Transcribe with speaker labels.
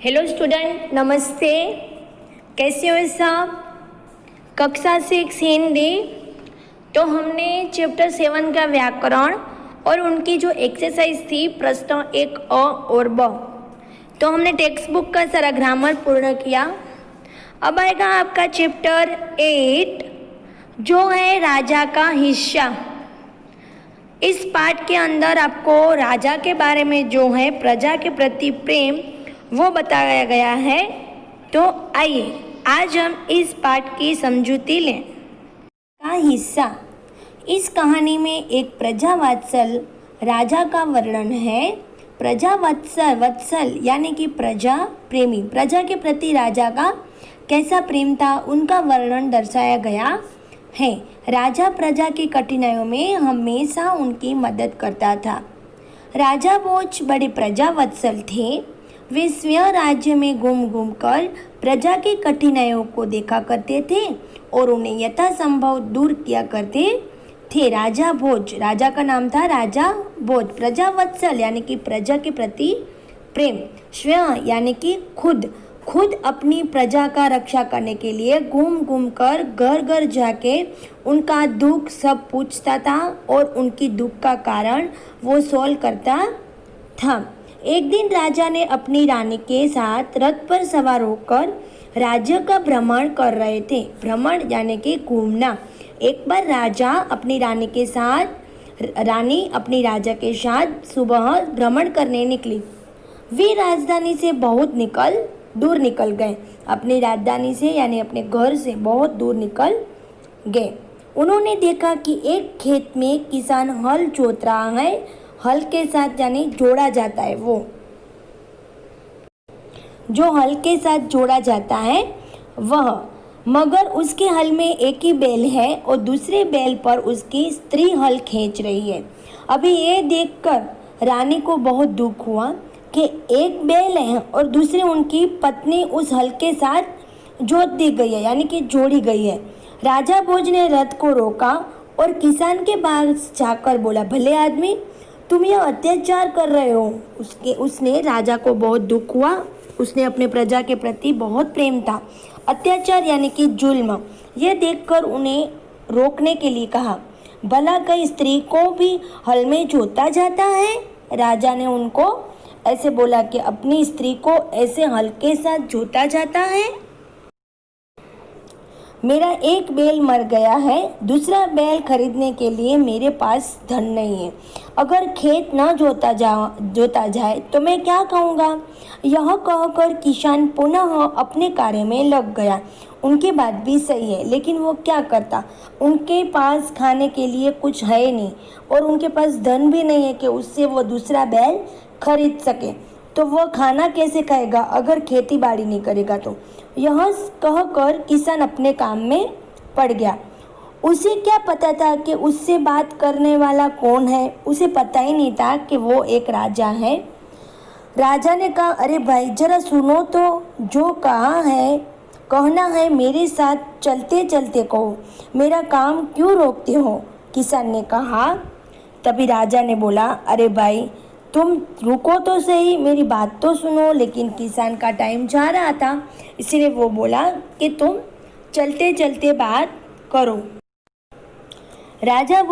Speaker 1: Hello student, नमस्ते। कैसे हो सब? कक्षा 6 हिंदी। तो हमने चैप्टर 7 का व्याकरण और उनकी जो एक्सरसाइज थी प्रश्न 1 अ और ब, तो हमने टेक्स्ट बुक का सारा ग्रामर पूर्ण किया। अब आएगा आपका चैप्टर 8 जो है राजा का हिस्सा। इस पाठ के अंदर आपको राजा के बारे में जो है प्रजा के प्रति प्रेम वो बताया गया है। तो आइए आज हम इस पाठ की समझूती लें। का हिस्सा। इस कहानी में एक प्रजावत्सल राजा का वर्णन है। प्रजावत्सल यानी कि प्रजा प्रेमी, प्रजा के प्रति राजा का कैसा प्रेम था उनका वर्णन दर्शाया गया है। राजा प्रजा की कठिनाइयों में हमेशा उनकी मदद करता था। राजा भोज बड़े प्रजावत्सल थे। वे स्वयं राज्य में घूम घूम कर प्रजा की कठिनाइयों को देखा करते थे और उन्हें यथासंभव दूर किया करते थे। राजा भोज, राजा का नाम था राजा भोज। प्रजावत्सल यानी कि प्रजा के प्रति प्रेम। स्वयं यानी कि खुद अपनी प्रजा का रक्षा करने के लिए घूम घूम कर घर घर जाके उनका दुख सब पूछता था और उनकी दुख का कारण वो सॉल्व करता था। एक दिन राजा ने अपनी रानी के साथ रथ पर सवार होकर राज्य का भ्रमण कर रहे थे। भ्रमण यानी कि घूमना। एक बार रानी अपनी राजा के साथ सुबह भ्रमण करने निकली। वे राजधानी से बहुत दूर निकल गए। अपनी राजधानी से यानी अपने घर से बहुत दूर निकल गए। उन्होंने देखा कि एक खेत में किसान हल जोत रहा है। हल के साथ यानी जोड़ा जाता है, वो जो हल के साथ जोड़ा जाता है वह, मगर उसके हल में एक ही बैल है और दूसरे बैल पर उसकी स्त्री हल खींच रही है। अभी ये देखकर रानी को बहुत दुख हुआ कि एक बैल है और दूसरी उनकी पत्नी उस हल के साथ जोत दी गई है यानी कि जोड़ी गई है। राजा भोज ने रथ को रोका और किसान के पास जाकर बोला, भले आदमी, तुम यह अत्याचार कर रहे हो। उसने राजा को बहुत दुख हुआ। उसने अपने प्रजा के प्रति बहुत प्रेम था। अत्याचार यानी कि जुल्म, यह देखकर उन्हें रोकने के लिए कहा, भला कई स्त्री को भी हल में जोता जाता है? राजा ने उनको ऐसे बोला कि अपनी स्त्री को ऐसे हल के साथ जोता जाता है? मेरा एक बैल मर गया है, दूसरा बैल खरीदने के लिए मेरे पास धन नहीं है। अगर खेत न जोता जाए तो मैं क्या कहूँगा? यह कहकर किसान पुनः अपने कार्य में लग गया। उनकी बात भी सही है, लेकिन वो क्या करता? उनके पास खाने के लिए कुछ है नहीं और उनके पास धन भी नहीं है कि उससे वो दूसरा बैल खरीद सके। तो वह खाना कैसे खाएगा अगर खेती बाड़ी नहीं करेगा? तो यह कहकर किसान अपने काम में पड़ गया। उसे क्या पता था कि उससे बात करने वाला कौन है? उसे पता ही नहीं था कि वो एक राजा है। राजा ने कहा, अरे भाई जरा सुनो तो, जो कहना है मेरे साथ चलते चलते कहो, मेरा काम क्यों रोकते हो? किसान ने कहा। तभी राजा ने बोला, अरे भाई तुम रुको तो सही, मेरी बात तो सुनो। लेकिन किसान का टाइम जा रहा था, इसलिए वो बोला कि तुम चलते चलते बात करो। राजा